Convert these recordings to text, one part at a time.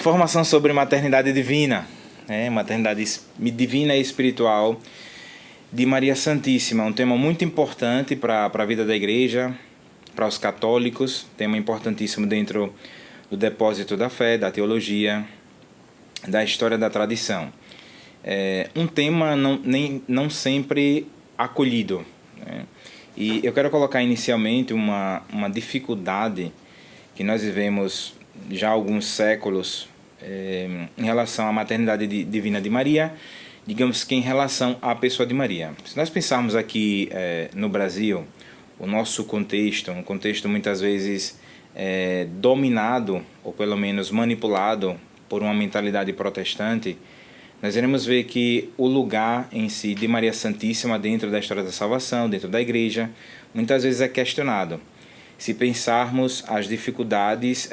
Formação sobre maternidade divina, maternidade divina e espiritual de Maria Santíssima, um tema muito importante para a vida da igreja, para os católicos, tema importantíssimo dentro do depósito da fé, da teologia, da história da tradição. Um tema não sempre acolhido, né? E eu quero colocar inicialmente uma dificuldade que nós vivemos já há alguns séculos em relação à maternidade divina de Maria, digamos que em relação à pessoa de Maria. Se nós pensarmos aqui no Brasil, o nosso contexto, um contexto muitas vezes dominado ou pelo menos manipulado por uma mentalidade protestante, nós iremos ver que o lugar em si de Maria Santíssima dentro da história da salvação, dentro da igreja, muitas vezes é questionado. Se pensarmos as dificuldades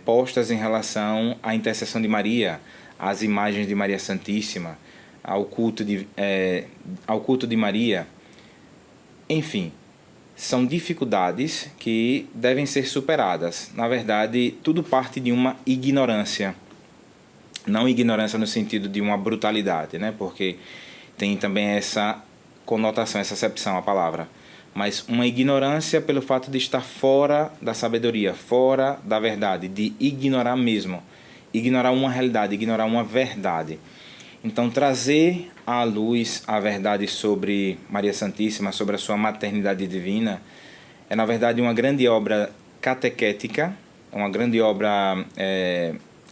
postas em relação à intercessão de Maria, às imagens de Maria Santíssima, ao culto de Maria, enfim, são dificuldades que devem ser superadas. Na verdade, tudo parte de uma ignorância. Não ignorância no sentido de uma brutalidade, né? Porque tem também essa conotação, essa acepção a palavra. Mas uma ignorância pelo fato de estar fora da sabedoria, fora da verdade, de ignorar mesmo. Ignorar uma realidade, ignorar uma verdade. Então, trazer à luz a verdade sobre Maria Santíssima, sobre a sua maternidade divina, é, na verdade, uma grande obra catequética, uma grande obra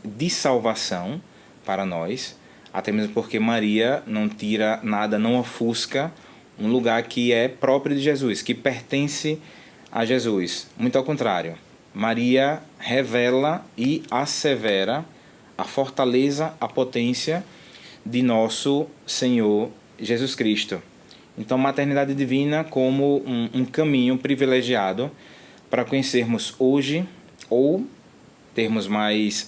de salvação para nós, até mesmo porque Maria não tira nada, não ofusca um lugar que é próprio de Jesus, que pertence a Jesus. Muito ao contrário, Maria revela e assevera a fortaleza, a potência de nosso Senhor Jesus Cristo. Então, maternidade divina como um caminho privilegiado para conhecermos hoje ou termos mais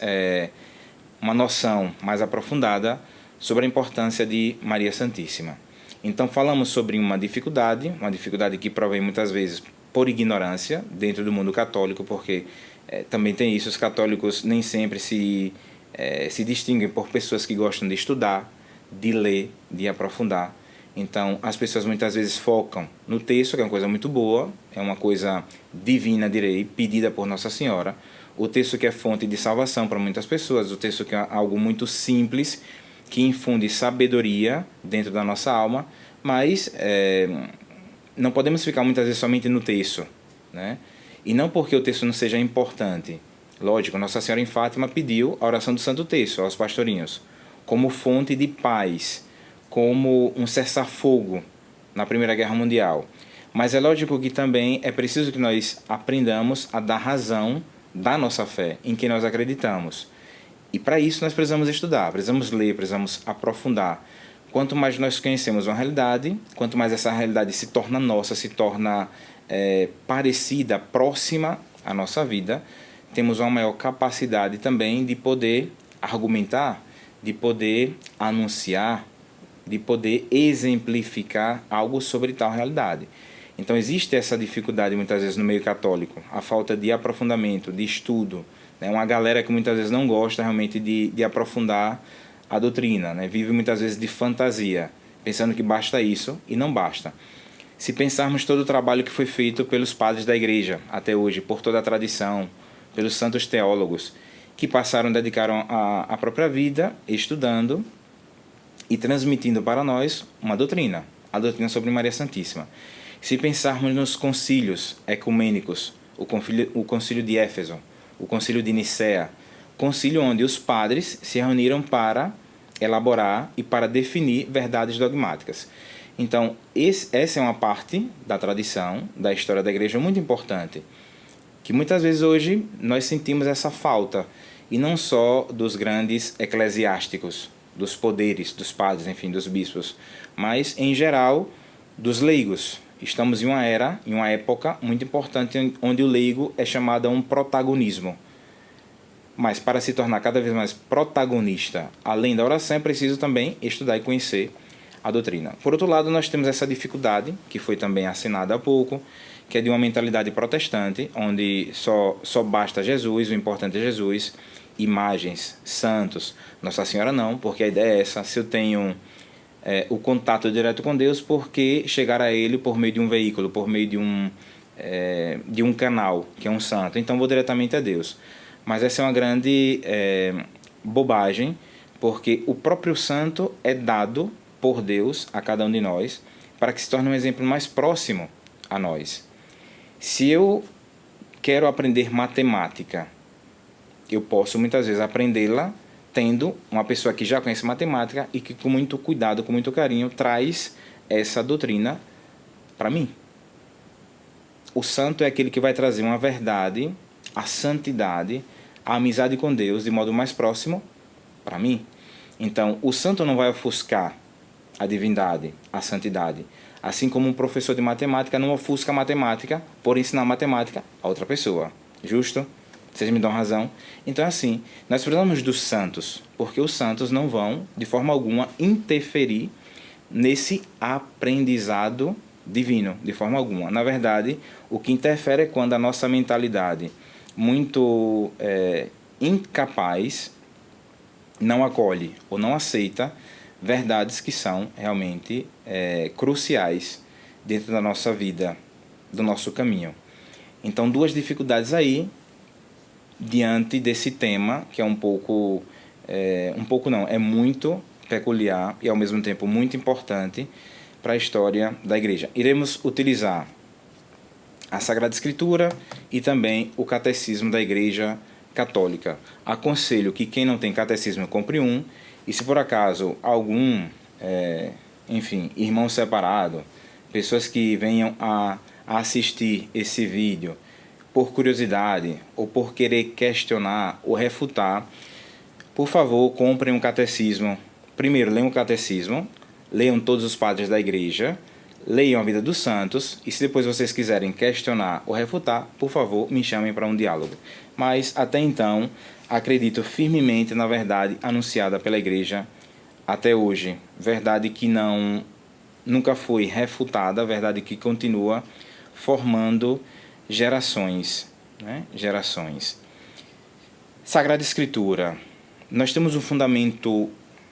uma noção mais aprofundada sobre a importância de Maria Santíssima. Então, falamos sobre uma dificuldade que provém muitas vezes por ignorância dentro do mundo católico, porque também tem isso, os católicos nem sempre se distinguem por pessoas que gostam de estudar, de ler, de aprofundar. Então, as pessoas muitas vezes focam no texto, que é uma coisa muito boa, é uma coisa divina, direi, pedida por Nossa Senhora. O texto que é fonte de salvação para muitas pessoas, o texto que é algo muito simples, que infunde sabedoria dentro da nossa alma, mas não podemos ficar muitas vezes somente no texto, né? E não porque o texto não seja importante. Lógico, Nossa Senhora em Fátima pediu a oração do Santo Terço aos pastorinhos, como fonte de paz, como um cessar-fogo na Primeira Guerra Mundial. Mas é lógico que também é preciso que nós aprendamos a dar razão da nossa fé, em que nós acreditamos. E para isso nós precisamos estudar, precisamos ler, precisamos aprofundar. Quanto mais nós conhecemos uma realidade, quanto mais essa realidade se torna nossa, se torna parecida, próxima à nossa vida, temos uma maior capacidade também de poder argumentar, de poder anunciar, de poder exemplificar algo sobre tal realidade. Então existe essa dificuldade muitas vezes no meio católico, a falta de aprofundamento, de estudo, né? Uma galera que muitas vezes não gosta realmente de aprofundar a doutrina, né? Vive muitas vezes de fantasia, pensando que basta isso, e não basta. Se pensarmos todo o trabalho que foi feito pelos padres da igreja até hoje, por toda a tradição, pelos santos teólogos, que dedicaram a própria vida estudando e transmitindo para nós uma doutrina, a doutrina sobre Maria Santíssima. Se pensarmos nos concílios ecumênicos, o concílio de Éfeso, o concílio de Nicéia, concílio onde os padres se reuniram para elaborar e para definir verdades dogmáticas. Então, essa é uma parte da tradição, da história da igreja muito importante, que muitas vezes hoje nós sentimos essa falta, e não só dos grandes eclesiásticos, dos poderes, dos padres, enfim, dos bispos, mas, em geral, dos leigos. Estamos em uma era, em uma época muito importante, onde o leigo é chamado a um protagonismo. Mas para se tornar cada vez mais protagonista, além da oração, é preciso também estudar e conhecer a doutrina. Por outro lado, nós temos essa dificuldade, que foi também assinada há pouco, que é de uma mentalidade protestante, onde só basta Jesus, o importante é Jesus, imagens, santos. Nossa Senhora não, porque a ideia é essa. Se eu tenho o contato direto com Deus, por que chegar a Ele por meio de um veículo, por meio de um canal, que é um santo? Então vou diretamente a Deus. Mas essa é uma grande bobagem, porque o próprio santo é dado por Deus a cada um de nós, para que se torne um exemplo mais próximo a nós. Se eu quero aprender matemática, eu posso muitas vezes aprendê-la tendo uma pessoa que já conhece matemática e que com muito cuidado, com muito carinho, traz essa doutrina para mim. O santo é aquele que vai trazer uma verdade, a santidade, a amizade com Deus de modo mais próximo para mim. Então, o santo não vai ofuscar a divindade, a santidade. Assim como um professor de matemática não ofusca a matemática por ensinar matemática a outra pessoa. Justo? Vocês me dão razão? Então, assim, nós precisamos dos santos, porque os santos não vão, de forma alguma, interferir nesse aprendizado divino, de forma alguma. Na verdade, o que interfere é quando a nossa mentalidade, muito incapaz, não acolhe ou não aceita verdades que são realmente cruciais dentro da nossa vida, do nosso caminho. Então, duas dificuldades aí, diante desse tema, que é é muito peculiar e ao mesmo tempo muito importante para a história da igreja. Iremos utilizar a Sagrada Escritura e também o Catecismo da Igreja Católica. Aconselho que quem não tem catecismo compre um, e se por acaso algum, irmão separado, pessoas que venham a assistir esse vídeo por curiosidade ou por querer questionar ou refutar, por favor, comprem um catecismo. Primeiro, leiam o catecismo, leiam todos os padres da igreja, leiam a vida dos santos, e se depois vocês quiserem questionar ou refutar, por favor, me chamem para um diálogo. Mas, até então, acredito firmemente na verdade anunciada pela igreja até hoje. Verdade que nunca foi refutada, verdade que continua formando gerações, né? Gerações. Sagrada Escritura. Nós temos um fundamento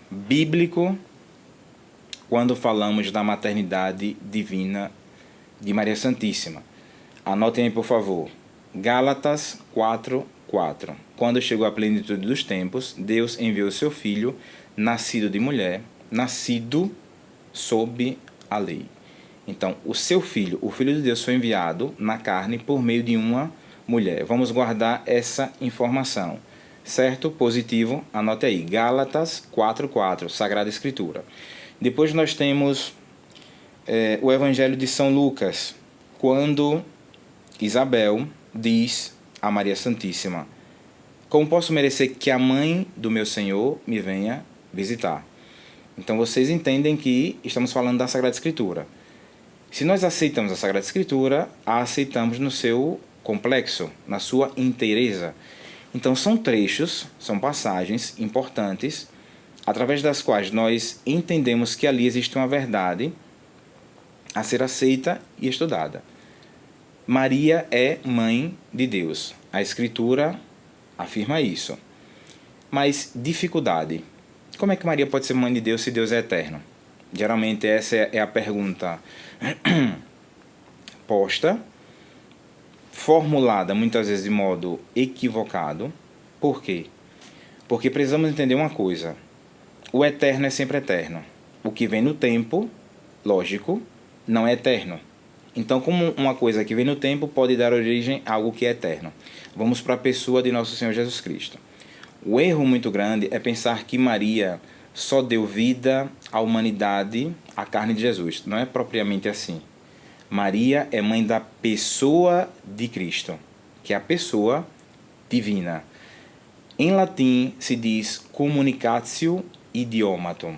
bíblico quando falamos da maternidade divina de Maria Santíssima. Anotem aí, por favor. Gálatas 4:4. Quando chegou a plenitude dos tempos, Deus enviou seu Filho, nascido de mulher, nascido sob a lei. Então, o seu Filho, o Filho de Deus, foi enviado na carne por meio de uma mulher. Vamos guardar essa informação. Certo? Positivo. Anote aí. Gálatas 4:4. Sagrada Escritura. Depois nós temos o Evangelho de São Lucas, quando Isabel diz a Maria Santíssima: como posso merecer que a mãe do meu Senhor me venha visitar? Então vocês entendem que estamos falando da Sagrada Escritura. Se nós aceitamos a Sagrada Escritura, a aceitamos no seu complexo, na sua inteireza. Então são trechos, são passagens importantes, através das quais nós entendemos que ali existe uma verdade a ser aceita e estudada. Maria é mãe de Deus. A Escritura afirma isso. Mas dificuldade. Como é que Maria pode ser mãe de Deus se Deus é eterno? Geralmente essa é a pergunta posta, formulada muitas vezes de modo equivocado. Por quê? Porque precisamos entender uma coisa. O eterno é sempre eterno. O que vem no tempo, lógico, não é eterno. Então, como uma coisa que vem no tempo pode dar origem a algo que é eterno? Vamos para a pessoa de nosso Senhor Jesus Cristo. O erro muito grande é pensar que Maria só deu vida à humanidade, à carne de Jesus. Não é propriamente assim. Maria é mãe da pessoa de Cristo, que é a pessoa divina. Em latim se diz communicatio idiomatum,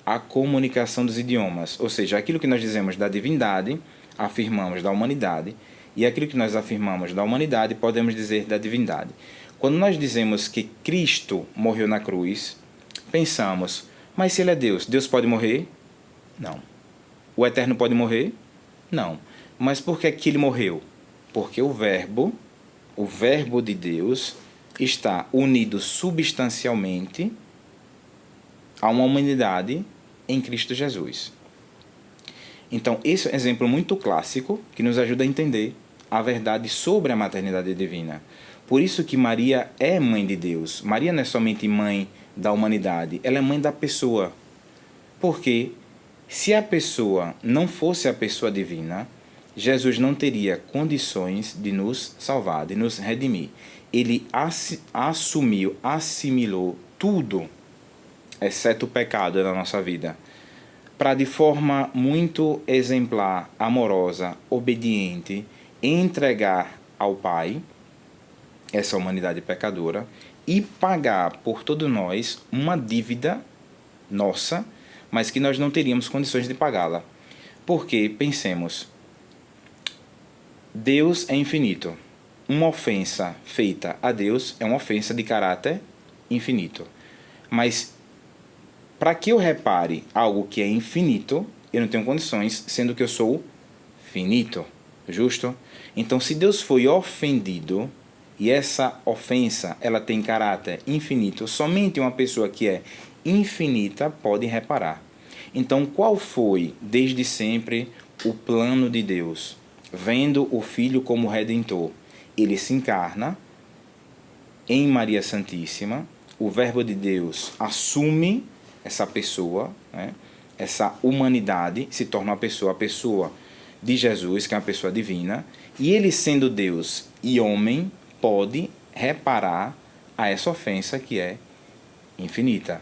a comunicação dos idiomas, ou seja, aquilo que nós dizemos da divindade, afirmamos da humanidade, e aquilo que nós afirmamos da humanidade, podemos dizer da divindade. Quando nós dizemos que Cristo morreu na cruz, pensamos, mas se ele é Deus, Deus pode morrer? Não. O Eterno pode morrer? Não. Mas por que ele morreu? Porque o Verbo de Deus, está unido substancialmente a uma humanidade em Cristo Jesus. Então, esse é um exemplo muito clássico que nos ajuda a entender a verdade sobre a maternidade divina. Por isso que Maria é mãe de Deus. Maria não é somente mãe da humanidade, ela é mãe da pessoa. Porque se a pessoa não fosse a pessoa divina, Jesus não teria condições de nos salvar, de nos redimir. Ele assumiu, assimilou tudo, exceto o pecado na nossa vida, para de forma muito exemplar, amorosa, obediente, entregar ao Pai essa humanidade pecadora e pagar por todos nós uma dívida nossa, mas que nós não teríamos condições de pagá-la. Porque, pensemos, Deus é infinito. Uma ofensa feita a Deus é uma ofensa de caráter infinito. Mas, para que eu repare algo que é infinito, eu não tenho condições, sendo que eu sou finito. Justo? Então, se Deus foi ofendido, e essa ofensa ela tem caráter infinito, somente uma pessoa que é infinita pode reparar. Então, qual foi, desde sempre, o plano de Deus? Vendo o Filho como Redentor, ele se encarna em Maria Santíssima, o Verbo de Deus assume essa pessoa, né? Essa humanidade, se torna uma pessoa, a pessoa de Jesus, que é uma pessoa divina, e ele, sendo Deus e homem, pode reparar a essa ofensa que é infinita.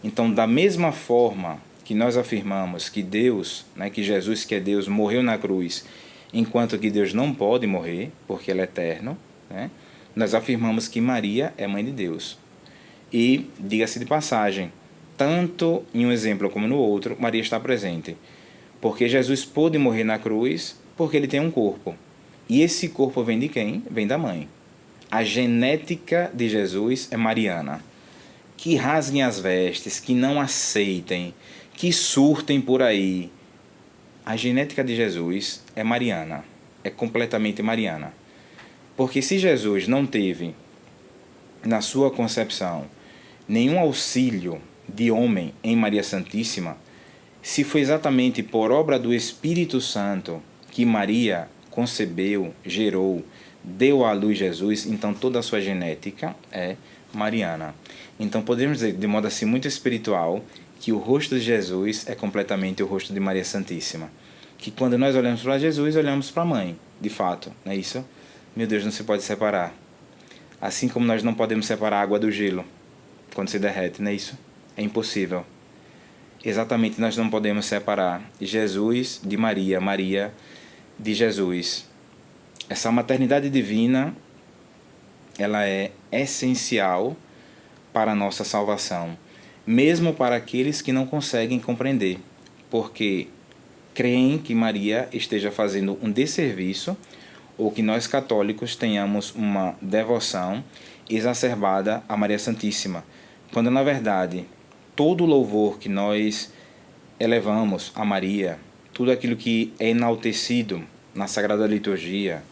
Então, da mesma forma que nós afirmamos que Deus, né, que Jesus, que é Deus, morreu na cruz, enquanto que Deus não pode morrer, porque ele é eterno, né, nós afirmamos que Maria é mãe de Deus. E, diga-se de passagem, tanto em um exemplo como no outro, Maria está presente. Porque Jesus pôde morrer na cruz porque ele tem um corpo. E esse corpo vem de quem? Vem da mãe. A genética de Jesus é mariana. Que rasguem as vestes, que não aceitem, que surtem por aí. A genética de Jesus é mariana. É completamente mariana. Porque se Jesus não teve, na sua concepção, nenhum auxílio de homem em Maria Santíssima, se foi exatamente por obra do Espírito Santo que Maria concebeu, gerou, deu à luz Jesus, então toda a sua genética é mariana. Então podemos dizer, de modo assim muito espiritual, que o rosto de Jesus é completamente o rosto de Maria Santíssima. Que quando nós olhamos para Jesus, olhamos para a mãe, de fato, não é isso? Meu Deus, não se pode separar. Assim como nós não podemos separar a água do gelo quando se derrete, não é isso? É impossível. Exatamente, nós não podemos separar Jesus de Maria, Maria de Jesus. Essa maternidade divina, ela é essencial para a nossa salvação, mesmo para aqueles que não conseguem compreender, porque creem que Maria esteja fazendo um desserviço ou que nós católicos tenhamos uma devoção exacerbada a Maria Santíssima, quando na verdade todo o louvor que nós elevamos a Maria, tudo aquilo que é enaltecido na Sagrada Liturgia,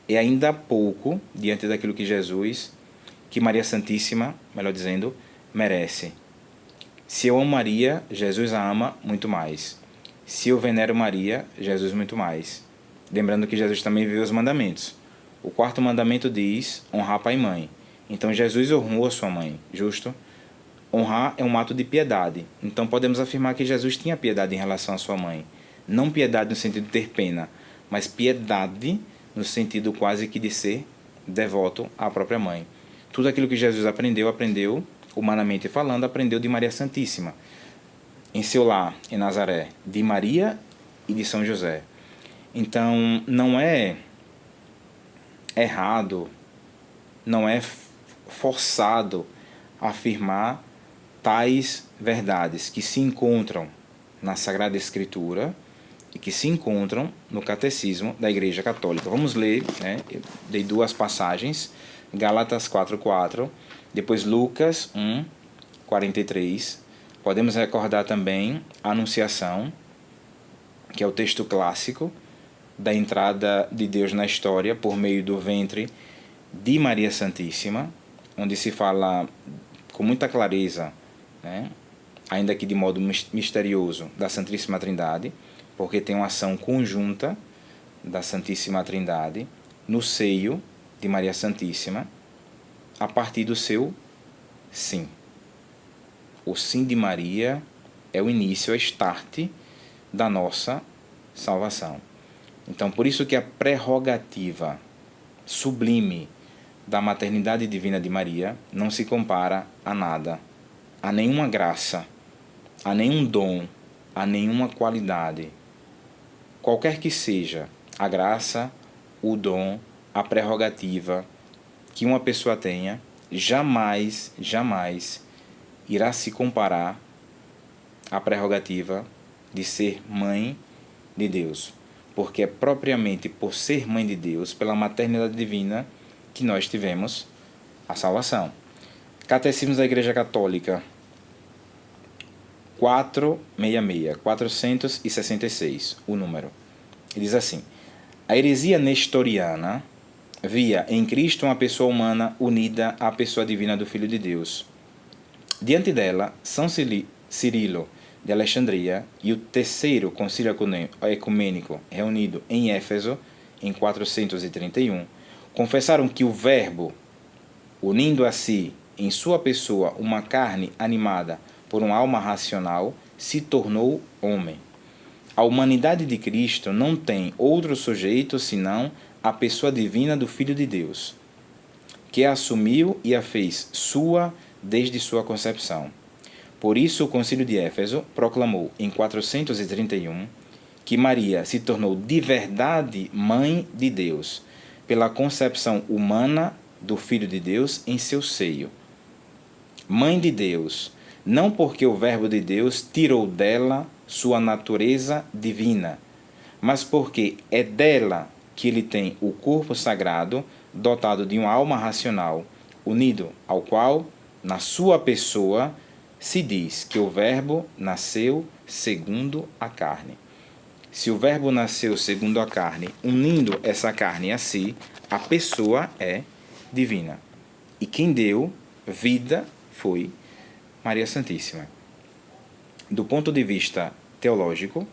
é ainda pouco diante daquilo que Jesus, que Maria Santíssima, melhor dizendo, merece. Se eu amo Maria, Jesus a ama muito mais. Se eu venero Maria, Jesus muito mais. Lembrando que Jesus também viveu os mandamentos. O quarto mandamento diz honrar pai e mãe. Então Jesus honrou a sua mãe, justo? Honrar é um ato de piedade. Então podemos afirmar que Jesus tinha piedade em relação à sua mãe. Não piedade no sentido de ter pena, mas piedade no sentido quase que de ser devoto à própria mãe. Tudo aquilo que Jesus aprendeu, humanamente falando, aprendeu de Maria Santíssima. Em seu lar, em Nazaré, de Maria e de São José. Então, não é errado, não é forçado afirmar tais verdades que se encontram na Sagrada Escritura e que se encontram no Catecismo da Igreja Católica. Vamos ler, né? Eu dei duas passagens, Gálatas 4:4, depois Lucas 1:43. Podemos recordar também a Anunciação, que é o texto clássico da entrada de Deus na história por meio do ventre de Maria Santíssima. onde se fala com muita clareza, né, ainda que de modo misterioso, da Santíssima Trindade, porque tem uma ação conjunta da Santíssima Trindade no seio de Maria Santíssima, a partir do seu sim. O sim de Maria é o início, é o start da nossa salvação. Então, por isso que a prerrogativa sublime da maternidade divina de Maria não se compara a nada, a nenhuma graça, a nenhum dom, a nenhuma qualidade. Qualquer que seja a graça, o dom, a prerrogativa que uma pessoa tenha, jamais, jamais irá se comparar à prerrogativa de ser mãe de Deus. Porque é propriamente por ser mãe de Deus, pela maternidade divina, que nós tivemos a salvação. Catecismo da Igreja Católica 466, o número. Ele diz assim: a heresia nestoriana via em Cristo uma pessoa humana unida à pessoa divina do Filho de Deus. Diante dela, São Cirilo de Alexandria e o terceiro concílio ecumênico reunido em Éfeso, em 431, confessaram que o Verbo, unindo a si em sua pessoa uma carne animada por uma alma racional, se tornou homem. A humanidade de Cristo não tem outro sujeito senão a pessoa divina do Filho de Deus, que a assumiu e a fez sua desde sua concepção. Por isso, o Concílio de Éfeso proclamou em 431 que Maria se tornou de verdade mãe de Deus, pela concepção humana do Filho de Deus em seu seio. Mãe de Deus, não porque o Verbo de Deus tirou dela sua natureza divina, mas porque é dela que ele tem o corpo sagrado, dotado de uma alma racional, unido ao qual, na sua pessoa, se diz que o Verbo nasceu segundo a carne. Se o Verbo nasceu segundo a carne, unindo essa carne a si, a pessoa é divina. E quem deu vida foi Maria Santíssima. Do ponto de vista teológico,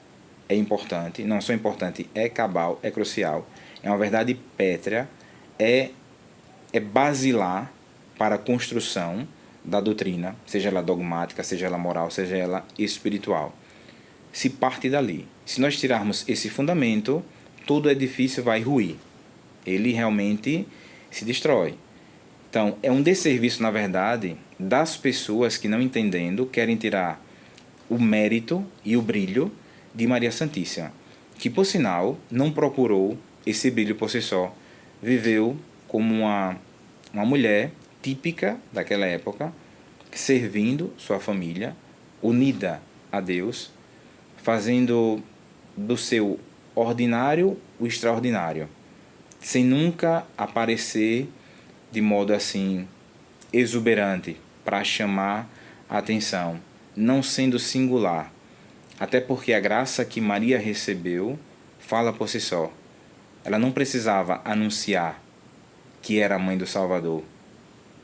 é importante, não só importante, é cabal, é crucial, é uma verdade pétrea, é basilar para a construção da doutrina, seja ela dogmática, seja ela moral, seja ela espiritual. Se parte dali. Se nós tirarmos esse fundamento, todo edifício vai ruir. Ele realmente se destrói. Então, é um desserviço, na verdade, das pessoas que, não entendendo, querem tirar o mérito e o brilho de Maria Santíssima, que, por sinal, não procurou esse brilho por si só. Viveu como uma mulher típica daquela época, servindo sua família, unida a Deus, fazendo do seu ordinário o extraordinário, sem nunca aparecer de modo assim exuberante para chamar a atenção, não sendo singular, até porque a graça que Maria recebeu fala por si só. Ela não precisava anunciar que era a mãe do Salvador,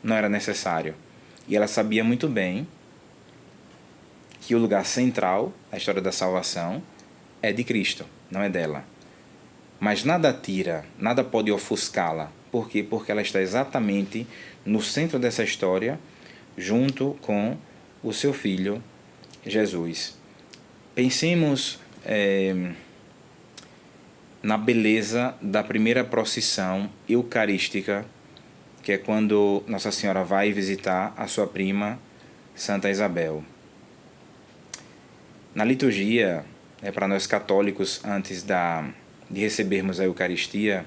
não era necessário. E ela sabia muito bem que o lugar central da história da salvação é de Cristo, não é dela. Mas nada tira, nada pode ofuscá-la. Por quê? Porque ela está exatamente no centro dessa história, junto com o seu filho, Jesus. Pensemos na beleza da primeira procissão eucarística, que é quando Nossa Senhora vai visitar a sua prima, Santa Isabel. Na liturgia, para nós católicos, antes de recebermos a Eucaristia,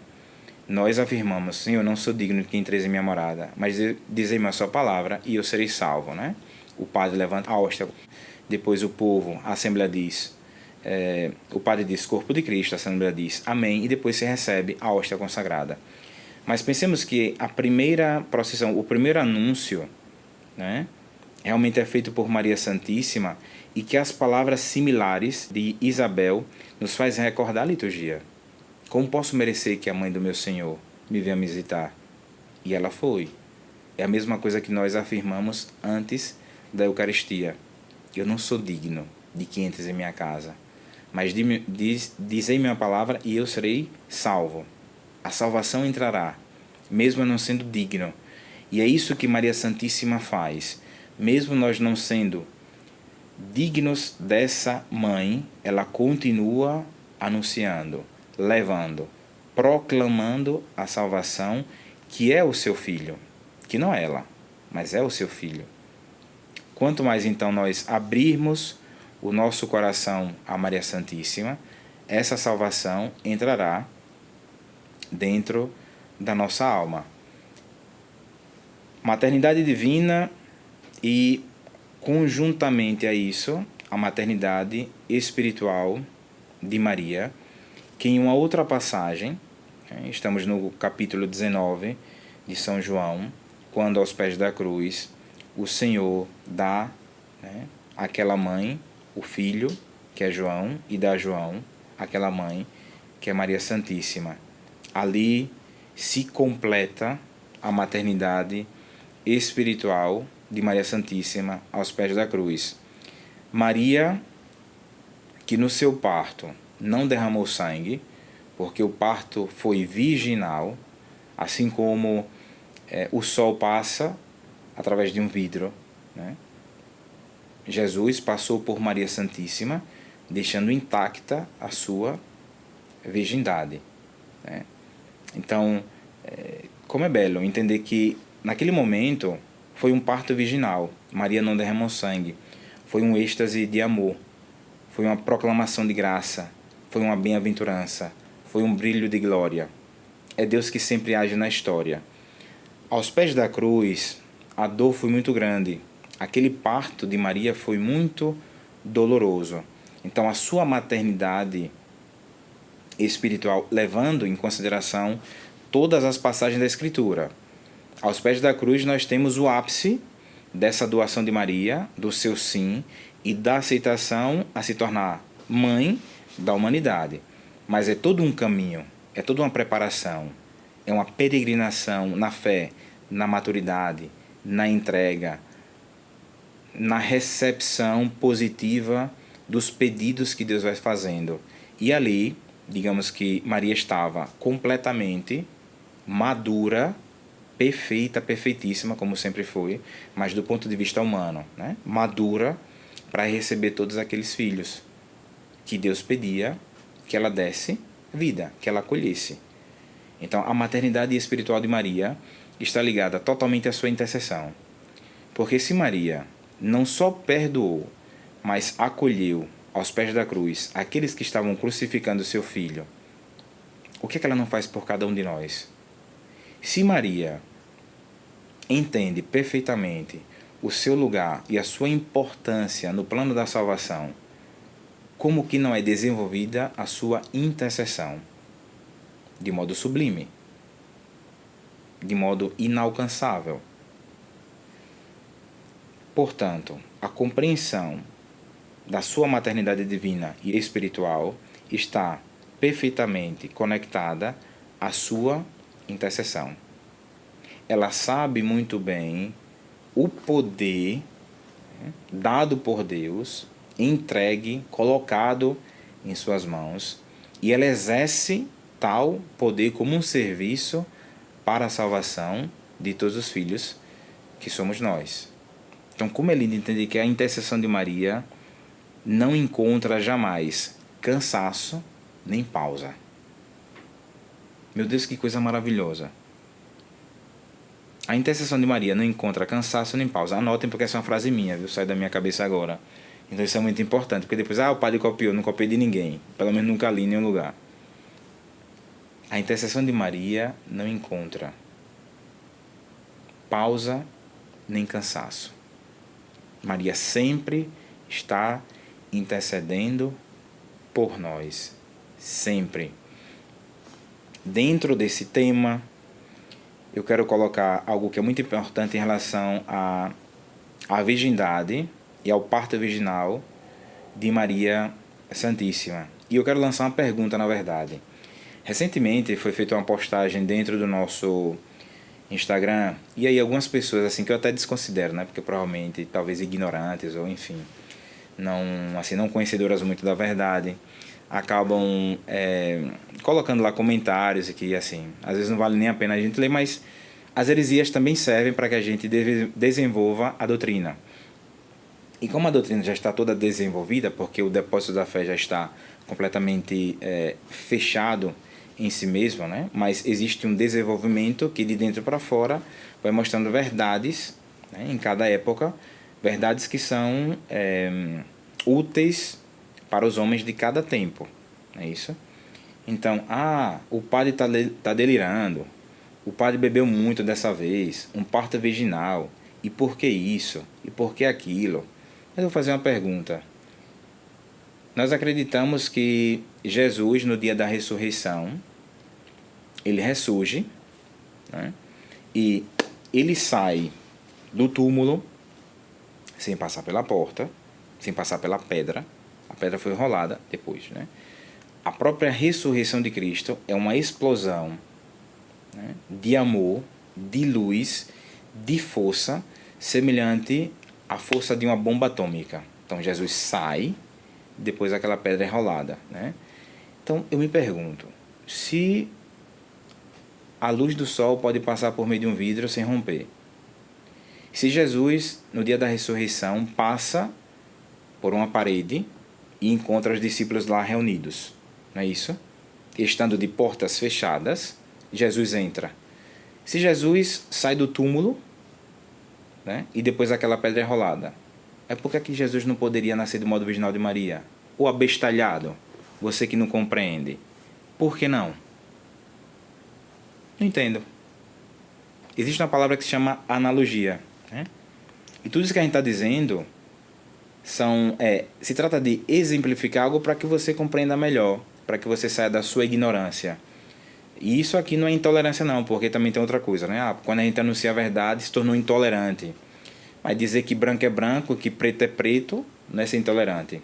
nós afirmamos: Senhor, não sou digno de que entreis em minha morada, mas dizei-me a sua palavra e eu serei salvo, né? O padre levanta a hóstia, depois o povo, a Assembleia diz, o padre diz corpo de Cristo, a Assembleia diz amém, e depois se recebe a hóstia consagrada. Mas pensemos que a primeira procissão, o primeiro anúncio, né, realmente é feito por Maria Santíssima, e que as palavras similares de Isabel nos faz recordar a liturgia. Como posso merecer que a mãe do meu Senhor me venha visitar? E ela foi. É a mesma coisa que nós afirmamos antes da Eucaristia. Eu não sou digno de que entres em minha casa, mas dizei-me a palavra e eu serei salvo. A salvação entrará, mesmo eu não sendo digno. E é isso que Maria Santíssima faz. Mesmo nós não sendo dignos dessa mãe, ela continua anunciando, levando, proclamando a salvação, que é o seu filho, que não é ela, mas é o seu filho. Quanto mais então nós abrirmos o nosso coração a Maria Santíssima, essa salvação entrará dentro da nossa alma. Maternidade divina e, conjuntamente a isso, a maternidade espiritual de Maria, que em uma outra passagem, estamos no capítulo 19 de São João, quando aos pés da cruz o Senhor dá, àquela mãe o filho, que é João, e dá a João aquela mãe, que é Maria Santíssima. Ali se completa a maternidade espiritual de Maria Santíssima aos pés da cruz. Maria, que no seu parto não derramou sangue, porque o parto foi virginal, assim como o sol passa através de um vidro, né? Jesus passou por Maria Santíssima, deixando intacta a sua virgindade, né? Então, como é belo entender que naquele momento foi um parto virginal. Maria não derramou sangue. Foi um êxtase de amor. Foi uma proclamação de graça. Foi uma bem-aventurança. Foi um brilho de glória. É Deus que sempre age na história. Aos pés da cruz, a dor foi muito grande. Aquele parto de Maria foi muito doloroso. Então, a sua maternidade espiritual, levando em consideração todas as passagens da Escritura. Aos pés da cruz nós temos o ápice dessa doação de Maria, do seu sim e da aceitação a se tornar mãe da humanidade. Mas é todo um caminho, é toda uma preparação, é uma peregrinação na fé, na maturidade, na entrega, na recepção positiva dos pedidos que Deus vai fazendo. E ali, digamos que Maria estava completamente madura, perfeita, perfeitíssima, como sempre foi, mas do ponto de vista humano, né? Madura para receber todos aqueles filhos que Deus pedia que ela desse vida, que ela acolhesse. Então, a maternidade espiritual de Maria está ligada totalmente à sua intercessão. Porque se Maria não só perdoou, mas acolheu aos pés da cruz aqueles que estavam crucificando seu filho, o que é que ela não faz por cada um de nós? Se Maria entende perfeitamente o seu lugar e a sua importância no plano da salvação, como que não é desenvolvida a sua intercessão? De modo sublime, de modo inalcançável. Portanto, a compreensão da sua maternidade divina e espiritual está perfeitamente conectada à sua intercessão. Ela sabe muito bem o poder dado por Deus, entregue, colocado em suas mãos, e ela exerce tal poder como um serviço para a salvação de todos os filhos que somos nós. Então, como é lindo entender que a intercessão de Maria não encontra jamais cansaço nem pausa. Meu Deus, que coisa maravilhosa. A intercessão de Maria não encontra cansaço nem pausa. Anotem, porque essa é uma frase minha, viu? Sai da minha cabeça agora. Então isso é muito importante, porque depois, o padre copiou, não copiei de ninguém. Pelo menos nunca li em nenhum lugar. A intercessão de Maria não encontra pausa nem cansaço. Maria sempre está intercedendo por nós. Sempre. Dentro desse tema, eu quero colocar algo que é muito importante em relação à virgindade e ao parto virginal de Maria Santíssima. E eu quero lançar uma pergunta, na verdade. Recentemente foi feita uma postagem dentro do nosso Instagram, e aí algumas pessoas assim que eu até desconsidero, né? Porque provavelmente, talvez ignorantes ou enfim, não conhecedoras muito da verdade, acabam colocando lá comentários que assim, às vezes não vale nem a pena a gente ler, mas as heresias também servem para que a gente desenvolva a doutrina. E como a doutrina já está toda desenvolvida, porque o depósito da fé já está completamente fechado em si mesmo, né? Mas existe um desenvolvimento que de dentro para fora vai mostrando verdades, né? Em cada época, verdades que são úteis para os homens de cada tempo, não é isso? Então, o padre está delirando, o padre bebeu muito dessa vez, um parto virginal, e por que isso? E por que aquilo? Mas eu vou fazer uma pergunta. Nós acreditamos que Jesus, no dia da ressurreição, ele ressurge, né? E ele sai do túmulo sem passar pela porta, sem passar pela pedra. A pedra foi rolada depois, né? A própria ressurreição de Cristo é uma explosão, né, de amor, de luz, de força, semelhante à força de uma bomba atômica. Então Jesus sai, depois aquela pedra é rolada, né? Então eu me pergunto, se a luz do sol pode passar por meio de um vidro sem romper, se Jesus, no dia da ressurreição, passa por uma parede e encontra os discípulos lá reunidos, não é isso? Estando de portas fechadas, Jesus entra. Se Jesus sai do túmulo, né, e depois aquela pedra é rolada, é porque que Jesus não poderia nascer do modo virginal de Maria? Ou abestalhado? Você que não compreende. Por que não? Não entendo. Existe uma palavra que se chama analogia, né? E tudo isso que a gente está dizendo se trata de exemplificar algo para que você compreenda melhor, para que você saia da sua ignorância. E isso aqui não é intolerância não, porque também tem outra coisa, né? Quando a gente anuncia a verdade, se tornou intolerante. Mas dizer que branco é branco, que preto é preto, não é ser intolerante.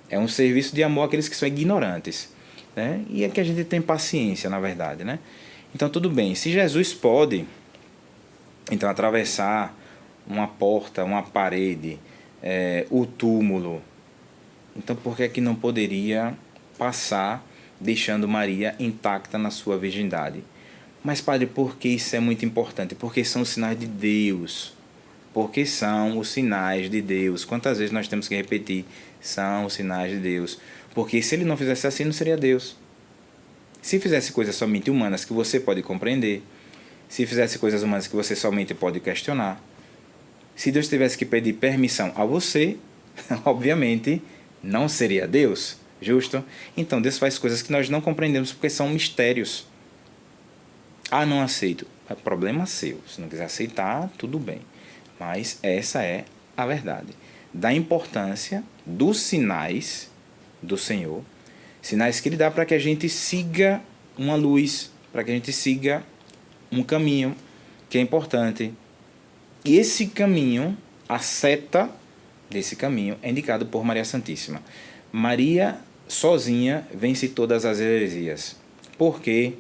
É um serviço de amor àqueles que são ignorantes, né? E é que a gente tem paciência, na verdade, né? Então tudo bem, se Jesus pode então atravessar uma porta, uma parede, o túmulo, então por que é que não poderia passar deixando Maria intacta na sua virgindade? Mas padre, por que isso é muito importante? Porque são os sinais de Deus. Porque são os sinais de Deus. Quantas vezes nós temos que repetir? São os sinais de Deus. Porque se ele não fizesse assim, não seria Deus. Se fizesse coisas somente humanas que você pode compreender, se fizesse coisas humanas que você somente pode questionar, se Deus tivesse que pedir permissão a você, obviamente não seria Deus, justo? Então Deus faz coisas que nós não compreendemos porque são mistérios. Não aceito. É problema seu. Se não quiser aceitar, tudo bem. Mas essa é a verdade. Da importância dos sinais do Senhor, sinais que Ele dá para que a gente siga uma luz, para que a gente siga um caminho que é importante. E esse caminho, a seta desse caminho, é indicado por Maria Santíssima. Maria sozinha vence todas as heresias. Por quê?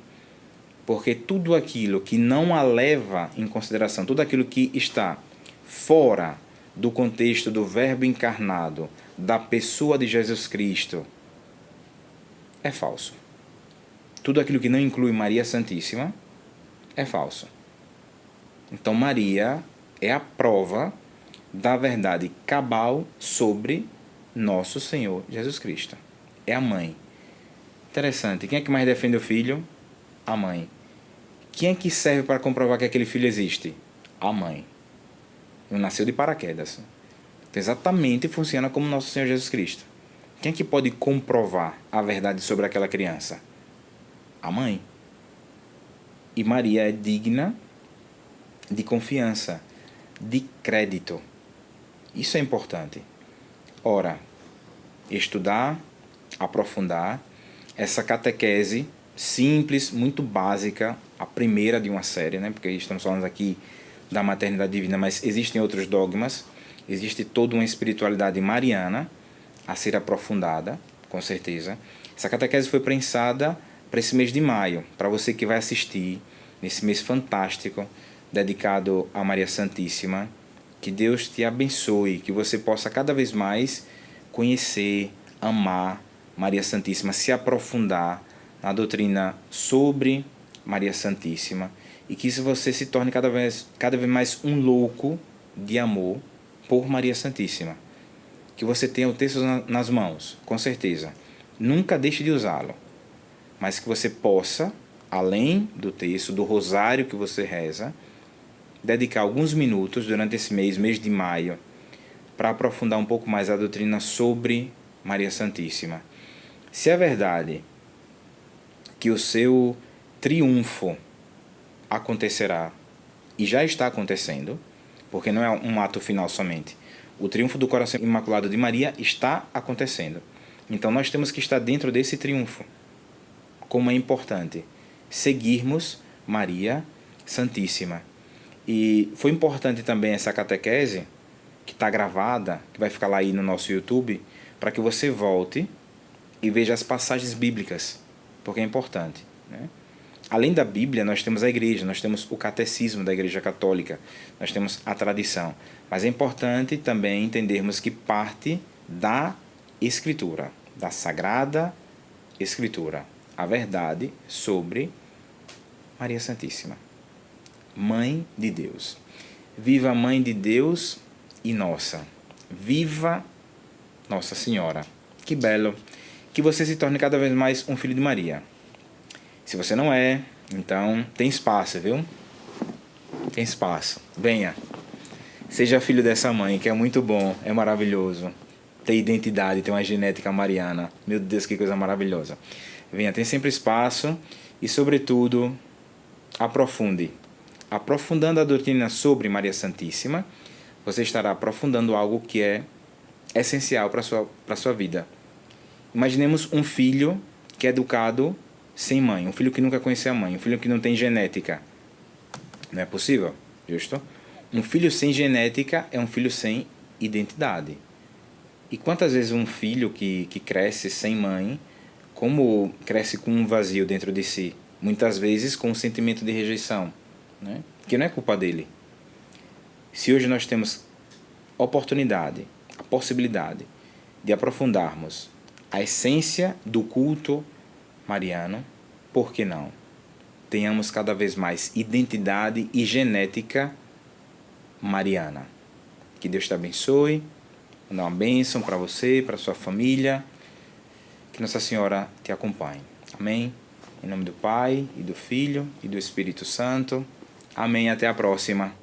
Porque tudo aquilo que não a leva em consideração, tudo aquilo que está fora do contexto do Verbo encarnado, da pessoa de Jesus Cristo, é falso. Tudo aquilo que não inclui Maria Santíssima é falso. Então Maria é a prova da verdade cabal sobre nosso Senhor Jesus Cristo. É a mãe. Interessante. Quem é que mais defende o filho? A mãe. Quem é que serve para comprovar que aquele filho existe? A mãe. Não nasceu de paraquedas. Então, exatamente funciona como nosso Senhor Jesus Cristo. Quem é que pode comprovar a verdade sobre aquela criança? A mãe. E Maria é digna de confiança, de crédito. Isso é importante. Ora, estudar, aprofundar essa catequese simples, muito básica, a primeira de uma série, né? Porque estamos falando aqui da maternidade divina, mas existem outros dogmas, existe toda uma espiritualidade mariana a ser aprofundada, com certeza. Essa catequese foi pensada para esse mês de maio, para você que vai assistir nesse mês fantástico dedicado a Maria Santíssima. Que Deus te abençoe, que você possa cada vez mais conhecer, amar Maria Santíssima, se aprofundar na doutrina sobre Maria Santíssima, e que isso você se torne cada vez mais um louco de amor por Maria Santíssima. Que você tenha o texto nas mãos, com certeza. Nunca deixe de usá-lo, mas que você possa, além do texto, do rosário que você reza, dedicar alguns minutos durante esse mês de maio, para aprofundar um pouco mais a doutrina sobre Maria Santíssima. Se é verdade que o seu triunfo acontecerá, e já está acontecendo, porque não é um ato final somente, o triunfo do coração imaculado de Maria está acontecendo. Então nós temos que estar dentro desse triunfo. Como é importante seguirmos Maria Santíssima. E foi importante também essa catequese, que está gravada, que vai ficar lá aí no nosso YouTube, para que você volte e veja as passagens bíblicas, porque é importante, né? Além da Bíblia, nós temos a igreja, nós temos o catecismo da Igreja Católica, nós temos a tradição. Mas é importante também entendermos que parte da Escritura, da Sagrada Escritura, a verdade sobre Maria Santíssima, Mãe de Deus. Viva a Mãe de Deus e nossa. Viva Nossa Senhora. Que belo. Que você se torne cada vez mais um filho de Maria. Se você não é, então tem espaço, viu? Tem espaço. Venha. Seja filho dessa mãe, que é muito bom, é maravilhoso. Ter identidade, ter uma genética mariana. Meu Deus, que coisa maravilhosa. Venha, tem sempre espaço e, sobretudo, aprofunde. Aprofundando a doutrina sobre Maria Santíssima, você estará aprofundando algo que é essencial para a sua vida. Imaginemos um filho que é educado sem mãe, um filho que nunca conheceu a mãe, um filho que não tem genética. Não é possível, justo? Um filho sem genética é um filho sem identidade. E quantas vezes um filho que cresce sem mãe, como cresce com um vazio dentro de si? Muitas vezes com um sentimento de rejeição, né? Que não é culpa dele. Se hoje nós temos oportunidade, a possibilidade de aprofundarmos a essência do culto mariano, por que não? Tenhamos cada vez mais identidade e genética mariana. Que Deus te abençoe, dá uma bênção para você, para sua família, que Nossa Senhora te acompanhe. Amém? Em nome do Pai, e do Filho, e do Espírito Santo. Amém. Até a próxima.